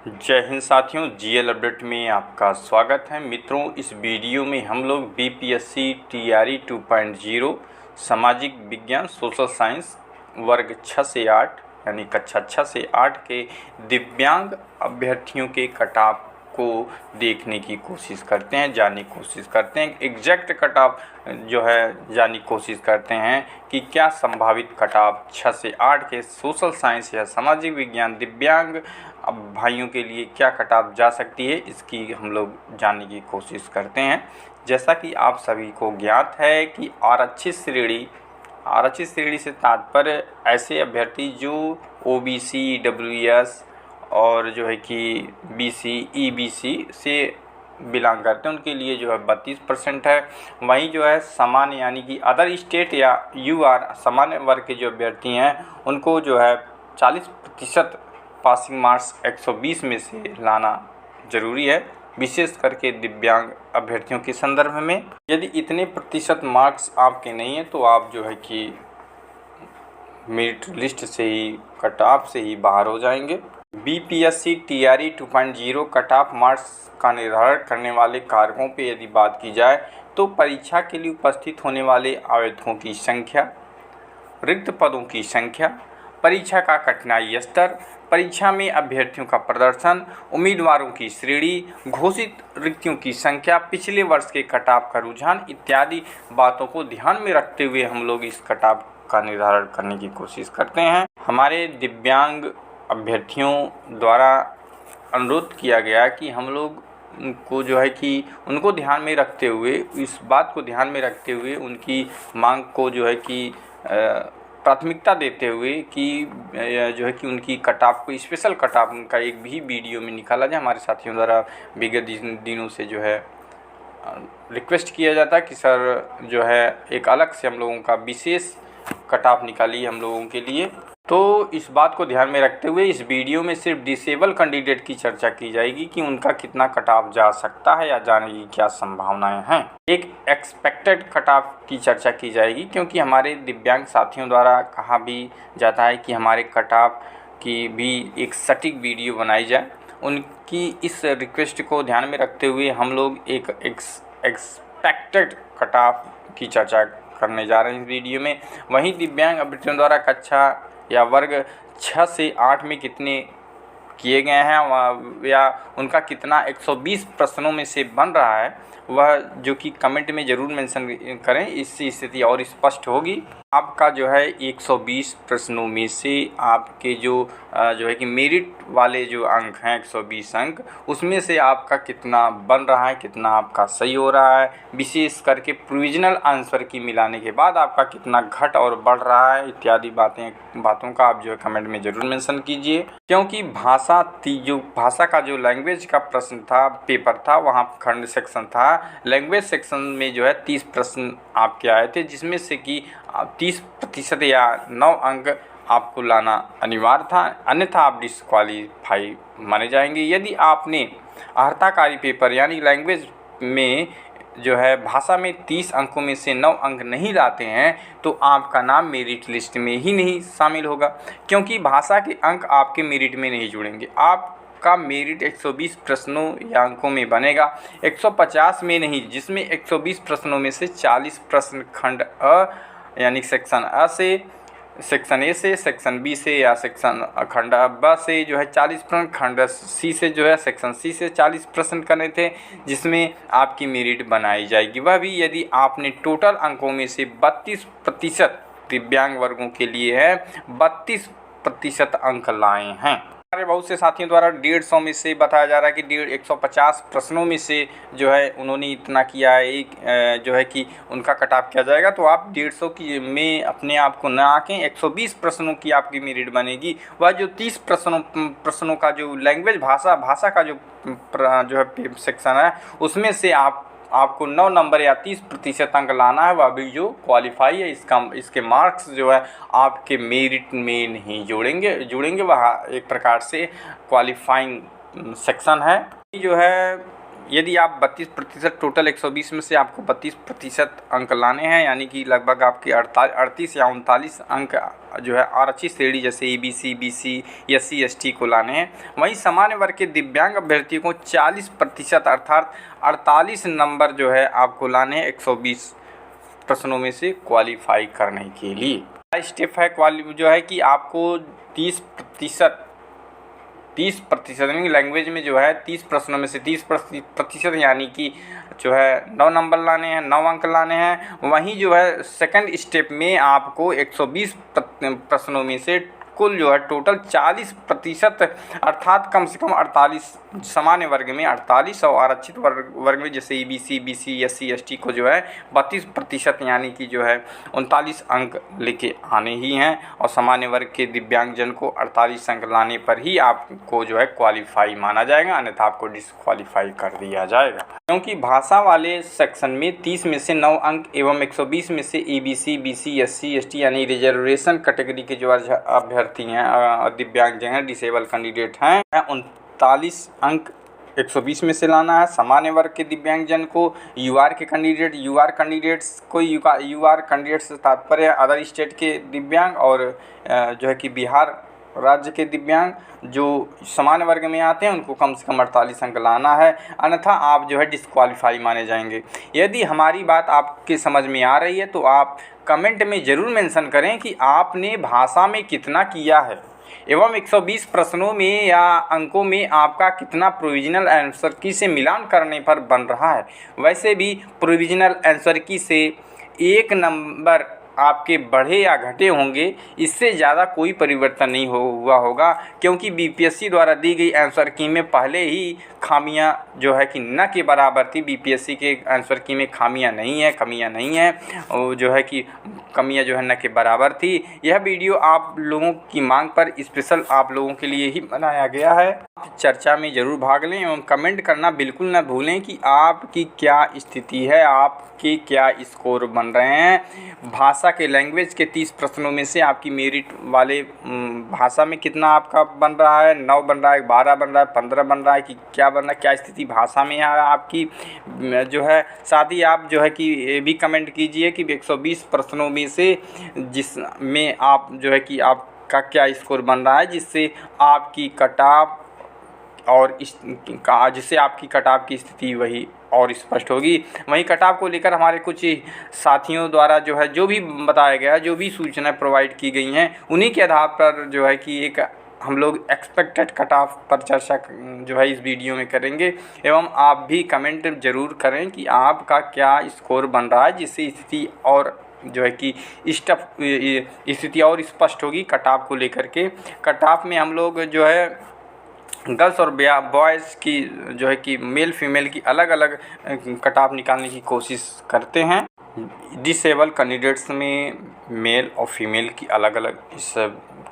जय हिंद साथियों, GL update में आपका स्वागत है। मित्रों, इस वीडियो में हम लोग बीपीएससी टीआरई 2.0 सामाजिक विज्ञान सोशल साइंस वर्ग 6 से 8 यानी कक्षा 6 से 8 के दिव्यांग अभ्यर्थियों के कट ऑफ को देखने की कोशिश करते हैं, जानने की कोशिश करते हैं। एग्जैक्ट कट ऑफ जो है जानने की कोशिश करते हैं कि क्या संभावित कट ऑफ 6 से 8 के सोशल साइंस या सामाजिक विज्ञान दिव्यांग भाइयों के लिए क्या कट ऑफ जा सकती है, इसकी हम लोग जानने की कोशिश करते हैं। जैसा कि आप सभी को ज्ञात है कि आरक्षित श्रेणी से तात्पर्य ऐसे अभ्यर्थी जो ओबीसी, डब्ल्यूएस और जो है कि बीसी, ईबीसी से बिलोंग करते हैं, उनके लिए जो है 32% है। वहीं जो है सामान्य यानी कि अदर स्टेट या यूआर सामान्य वर्ग के जो अभ्यर्थी हैं उनको जो है 40% पासिंग मार्क्स 120 में से लाना ज़रूरी है, विशेष करके दिव्यांग अभ्यर्थियों के संदर्भ में। यदि इतने प्रतिशत मार्क्स आपके नहीं हैं तो आप जो है कि मेरिट लिस्ट से ही, कट ऑफ से ही बाहर हो जाएंगे। BPSC TRE 2.0 cut off marks का निर्धारण करने वाले कारकों पर यदि बात की जाए तो परीक्षा के लिए उपस्थित होने वाले आवेदकों की संख्या, रिक्त पदों की संख्या, परीक्षा का कठिनाई स्तर, परीक्षा में अभ्यर्थियों का प्रदर्शन, उम्मीदवारों की श्रेणी, घोषित रिक्तियों की संख्या, पिछले वर्ष के कट ऑफ का रुझान इत्यादि बातों को ध्यान में रखते हुए हम लोग इस कट ऑफ का निर्धारण करने की कोशिश करते हैं। हमारे दिव्यांग अभ्यर्थियों द्वारा अनुरोध किया गया कि हम लोग उनको जो है कि उनको ध्यान में रखते हुए, इस बात को ध्यान में रखते हुए उनकी मांग को जो है कि प्राथमिकता देते हुए कि जो है कि उनकी कट ऑफ को, स्पेशल कट ऑफ उनका एक भी वीडियो में निकाला जाए। हमारे साथियों द्वारा विगत दिनों से जो है रिक्वेस्ट किया जाता है कि सर जो है एक अलग से हम लोगों का विशेष कट ऑफ निकालिए हम लोगों के लिए। तो इस बात को ध्यान में रखते हुए इस वीडियो में सिर्फ डिसेबल कैंडिडेट की चर्चा की जाएगी कि उनका कितना कट ऑफ जा सकता है या जाने की क्या संभावनाएं हैं। एक एक्सपेक्टेड कट ऑफ की चर्चा की जाएगी, क्योंकि हमारे दिव्यांग साथियों द्वारा कहा भी जाता है कि हमारे कट ऑफ की भी एक सटीक वीडियो बनाई जाए। उनकी इस रिक्वेस्ट को ध्यान में रखते हुए हम लोग एक एक्सपेक्टेड कट ऑफ की चर्चा करने जा रहे हैं इस वीडियो में। वहीं दिव्यांग अभ्यर्थियों द्वारा कक्षा या वर्ग 6 से 8 में कितने किए गए हैं या उनका कितना 120 प्रश्नों में से बन रहा है, वह जो कि कमेंट में ज़रूर मेंशन करें, इससे स्थिति और स्पष्ट होगी। आपका जो है 120 प्रश्नों में से आपके जो है कि मेरिट वाले जो अंक हैं 120 अंक, उसमें से आपका कितना बन रहा है, कितना आपका सही हो रहा है, विशेष करके प्रोविजनल आंसर की मिलाने के बाद आपका कितना घट और बढ़ रहा है, इत्यादि बातों का आप जो है कमेंट में ज़रूर मेंशन कीजिए। क्योंकि भाषा का जो लैंग्वेज का प्रश्न था, पेपर था, वहाँ खंड सेक्शन था, लैंग्वेज सेक्शन में जो है 30 प्रश्न आपके आए थे, जिसमें से कि 30% या 9 अंक आपको लाना अनिवार्य था, अन्यथा आप डिस्क्वालीफाई माने जाएंगे। यदि आपने अर्हताकारी पेपर यानी लैंग्वेज में जो है भाषा में 30 अंकों में से 9 अंक नहीं लाते हैं तो आपका नाम मेरिट लिस्ट में ही नहीं शामिल होगा, क्योंकि भाषा के अंक आपके मेरिट में नहीं जुड़ेंगे। आपका मेरिट 120 प्रश्नों या अंकों में बनेगा, 150 में नहीं, जिसमें 120 प्रश्नों में से 40 प्रश्न खंड अ यानी सेक्शन अ से, सेक्शन ए से, सेक्शन बी से या सेक्शन खंड ब से जो है 40 प्रश्न, खंड सी से जो है सेक्शन सी से 40 प्रश्न करने थे, जिसमें आपकी मेरिट बनाई जाएगी। वह भी यदि आपने टोटल अंकों में से 32% दिव्यांग वर्गों के लिए है 32% अंक लाए हैं। हमारे बहुत से साथियों द्वारा 150 में से बताया जा रहा है कि 150 प्रश्नों में से जो है उन्होंने इतना किया है, एक जो है कि उनका कट ऑफ किया जाएगा। तो आप 150 की में अपने आप को न आंकें, 120 प्रश्नों की आपकी मेरिट बनेगी। वह जो 30 प्रश्नों का जो लैंग्वेज भाषा का जो है सेक्शन है, उसमें से आपको 9 नंबर या 30% अंक लाना है। वह भी जो क्वालिफाई है, इसके मार्क्स जो है आपके मेरिट में नहीं जुड़ेंगे। वह एक प्रकार से क्वालिफाइंग सेक्शन है। जो है यदि आप 32% टोटल 120 में से आपको 32% अंक लाने हैं, यानी कि लगभग आपके 38 या 39 अंक जो है आरक्षित श्रेणी जैसे EBC, BC, SC, ST को लाने हैं। वहीं सामान्य वर्ग के दिव्यांग अभ्यर्थियों को 40% अर्थात 48 नंबर जो है आपको लाने हैं 120 प्रश्नों में से क्वालिफाई करने के लिए। स्टेप है जो है कि आपको 30% यानी लैंग्वेज में जो है 30 प्रश्नों में से 30% यानी कि जो है 9 नंबर लाने हैं, 9 अंक लाने हैं। वहीं जो है सेकंड स्टेप में आपको 120 प्रश्नों में से कुल जो है टोटल 40% अर्थात कम से कम 48 सामान्य वर्ग में 48 और आरक्षित वर्ग में जैसे EBC, BC, SC, ST को जो है 32% यानी कि जो है 39 अंक लेके आने ही हैं। और सामान्य वर्ग के दिव्यांगजन को 48 अंक लाने पर ही आपको जो है क्वालिफाई माना जाएगा, अन्यथा आपको डिसक्वालीफाई कर दिया जाएगा। क्योंकि भाषा वाले सेक्शन में 30 में से 9 अंक एवं 120 में से EBC, BC, SC, ST यानी रिजर्वेशन कैटेगरी के जो अभ्यर्थी हैं, दिव्यांगजन हैं, डिसेबल कैंडिडेट हैं, 39 अंक 120 में से लाना है। सामान्य वर्ग के दिव्यांगजन को UR के कैंडिडेट, UR कैंडिडेट्स को UR कैंडिडेट से तात्पर्य अदर स्टेट के दिव्यांग और जो है कि बिहार राज्य के दिव्यांग जो सामान्य वर्ग में आते हैं उनको कम से कम 48 अंक लाना है, अन्यथा आप जो है डिस्क्वालीफाई माने जाएंगे। यदि हमारी बात आपके समझ में आ रही है तो आप कमेंट में ज़रूर मेंशन करें कि आपने भाषा में कितना किया है एवं 120 प्रश्नों में या अंकों में आपका कितना प्रोविजनल आंसर की से मिलान करने पर बन रहा है। वैसे भी प्रोविजनल आंसर की से 1 नंबर आपके बढ़े या घटे होंगे, इससे ज़्यादा कोई परिवर्तन नहीं हुआ होगा, क्योंकि BPSC द्वारा दी गई आंसर की में पहले ही खामियां जो है कि न के बराबर थी। BPSC के आंसर की में खामियां नहीं है, कमियां नहीं हैं, और जो है कि कमियां जो है न के बराबर थी। यह वीडियो आप लोगों की मांग पर स्पेशल आप लोगों के लिए ही बनाया गया है। चर्चा में ज़रूर भाग लें एवं कमेंट करना बिल्कुल न भूलें कि आपकी क्या स्थिति है, आपके क्या स्कोर बन रहे हैं। भाषा के लैंग्वेज के 30 प्रश्नों में से आपकी मेरिट वाले भाषा में कितना आपका बन रहा है, 9 बन रहा है, 12 बन रहा है, 15 बन रहा है कि क्या बन रहा है, क्या स्थिति भाषा में है आपकी जो है। साथ ही आप जो है कि ये भी कमेंट कीजिए कि 120 प्रश्नों में से जिसमें आप जो है कि आपका क्या स्कोर बन रहा है, जिससे आपकी कट-ऑफ और जिससे आपकी कट-ऑफ की स्थिति वही और स्पष्ट होगी। वहीं कट-ऑफ को लेकर हमारे कुछ साथियों द्वारा जो है जो भी बताया गया है, जो भी सूचनाएं प्रोवाइड की गई हैं, उन्हीं के आधार पर जो है कि एक हम लोग एक्सपेक्टेड कट-ऑफ पर चर्चा जो है इस वीडियो में करेंगे। एवं आप भी कमेंट ज़रूर करें कि आपका क्या स्कोर बन रहा है, जिससे स्थिति और जो है कि स्थिति और स्पष्ट होगी कट-ऑफ को लेकर के। कट-ऑफ में हम लोग जो है गर्ल्स और बॉयज़ की जो है कि मेल फीमेल की अलग अलग कट-ऑफ निकालने की कोशिश करते हैं। डिसेबल कैंडिडेट्स में मेल और फीमेल की अलग अलग इस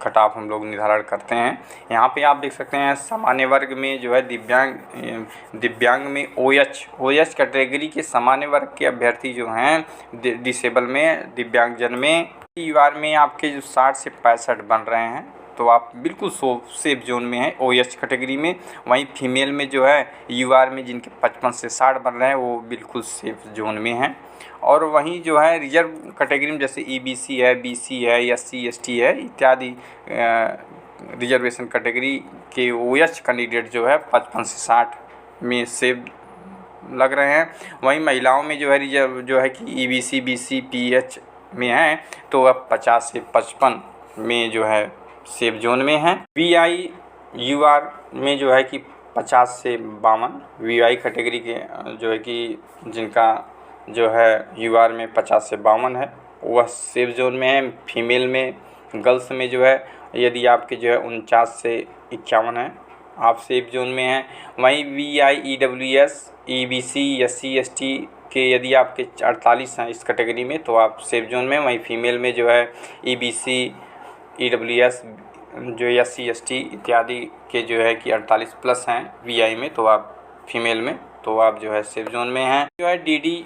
कट-ऑफ हम लोग निर्धारण करते हैं। यहाँ पे आप देख सकते हैं सामान्य वर्ग में जो है दिव्यांग में OH कैटेगरी के सामान्य वर्ग के अभ्यर्थी जो हैं डिसेबल में दिव्यांगजन में UR में आपके जो 60 से 65 बन रहे हैं, तो आप बिल्कुल सेफ जोन में हैं OH कैटेगरी में। वहीं फीमेल में जो है UR में जिनके 55 से 60 बन रहे हैं वो बिल्कुल सेफ जोन में हैं। और वहीं जो है रिजर्व कैटेगरी में जैसे EBC है, BC है, SC ST है इत्यादि रिजर्वेशन कैटेगरी के OH कैंडिडेट जो है 55 से 60 में सेफ लग रहे हैं। वहीं महिलाओं में जो है रिजर्व जो है कि EBC BC PH में हैं, तो अब 50 से 55 में जो है सेफ जोन में हैं। VI UR में जो है कि 50 से 52 VI कैटेगरी के जो है कि जिनका जो है UR में 50 से 52 है वह सेफ जोन में है। फीमेल में गर्ल्स में जो है यदि आपके जो है 49 से 51 है आप सेफ जोन में हैं। वहीं VI EWS EBC SC ST के यदि आपके 48 हैं इस कैटेगरी में तो आप सेफ जोन में। वहीं फीमेल में जो है EBC EWS जो SC ST इत्यादि के जो है कि 48 प्लस हैं VI में, तो आप फीमेल में तो आप जो है सेफ जोन में हैं। जो है DD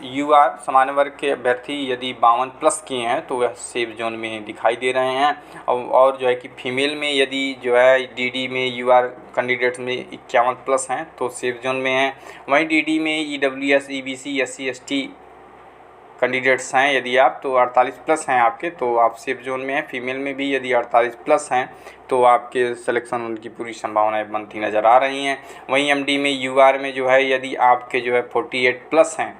UR सामान्य वर्ग के अभ्यर्थी यदि 52+ किए हैं तो वह सेफ जोन में दिखाई दे रहे हैं। और जो है कि फीमेल में यदि जो है DD में UR कैंडिडेट्स में 51+ हैं तो सेफ जोन में हैं। वहीं DD में EWS EBC SC ST candidates हैं यदि आप तो 48+ हैं आपके तो आप सेफ जोन में हैं। फीमेल में भी यदि 48+ हैं तो आपके सिलेक्शन उनकी पूरी संभावनाएं बनती नज़र आ रही हैं। वहीं MD में UR में जो है यदि आपके जो है 48+ हैं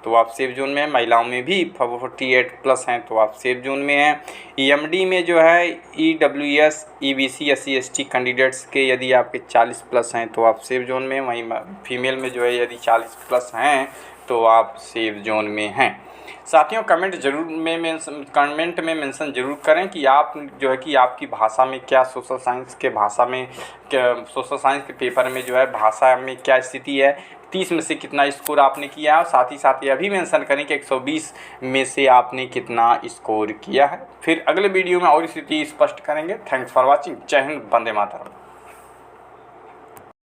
तो आप सेफ जोन में हैं। महिलाओं में भी 48+ हैं तो आप सेफ जोन में हैं। EMD में जो है EWS EBC SC ST candidates के यदि आपके 40+ हैं तो आप सेफ जोन में हैं। वहीं फीमेल में जो है यदि 40+ हैं तो आप सेफ जोन में हैं। साथियों कमेंट में मेंशन जरूर करें कि आप जो है कि आपकी भाषा में क्या सोशल साइंस के पेपर में जो है भाषा में क्या स्थिति है, 30 में से कितना स्कोर आपने किया है। और साथ ही साथ यह भी मेंशन करें कि 120 में से आपने कितना स्कोर किया है। फिर अगले वीडियो में और स्थिति स्पष्ट करेंगे। Thanks for watching. जय हिंद, वंदे मातरम।